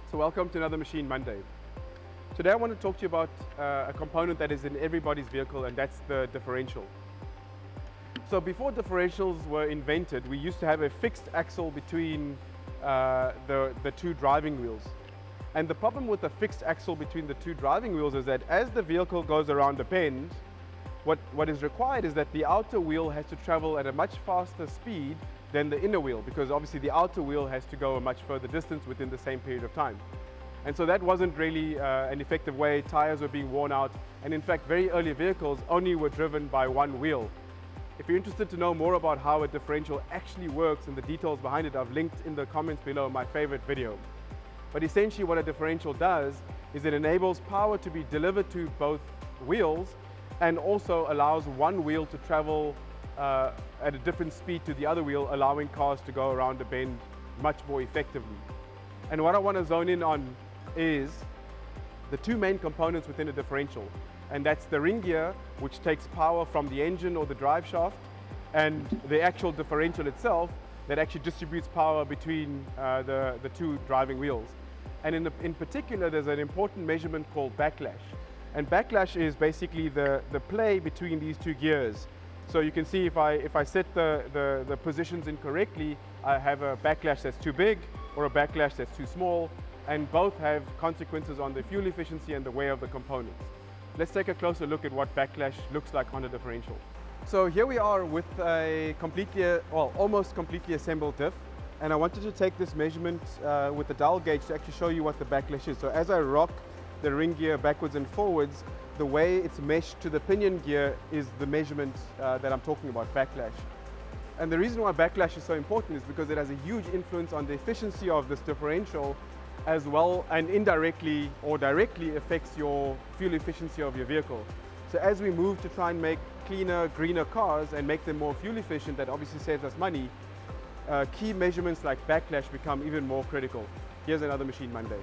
So welcome to another Machine Monday. Today I want to talk to you about a component that is in everybody's vehicle, and that's the differential. So before differentials were invented, we used to have a fixed axle between the two driving wheels. And the problem with the fixed axle between the two driving wheels is that as the vehicle goes around a bend, what is required is that the outer wheel has to travel at a much faster speed than the inner wheel, because obviously the outer wheel has to go a much further distance within the same period of time. And so that wasn't really an effective way. Tires were being worn out, and in fact very early vehicles only were driven by one wheel. If you're interested to know more about how a differential actually works and the details behind it, I've linked in the comments below my favorite video. But essentially what a differential does is it enables power to be delivered to both wheels and also allows one wheel to travel at a different speed to the other wheel, allowing cars to go around a bend much more effectively. And what I want to zone in on is the two main components within a differential, and that's the ring gear, which takes power from the engine or the drive shaft, and the actual differential itself that actually distributes power between the two driving wheels. And in particular, there's an important measurement called backlash. And backlash is basically the play between these two gears. So you can see if I set the positions incorrectly, I have a backlash that's too big or a backlash that's too small, and both have consequences on the fuel efficiency and the wear of the components. Let's take a closer look at what backlash looks like on a differential. So here we are with a almost completely assembled diff, and I wanted to take this measurement with the dial gauge to actually show you what the backlash is. So as I rock the ring gear backwards and forwards, the way it's meshed to the pinion gear is the measurement that I'm talking about, backlash. And the reason why backlash is so important is because it has a huge influence on the efficiency of this differential, as well, and indirectly or directly affects your fuel efficiency of your vehicle. So as we move to try and make cleaner, greener cars and make them more fuel efficient, that obviously saves us money, key measurements like backlash become even more critical. Here's another Machine Monday.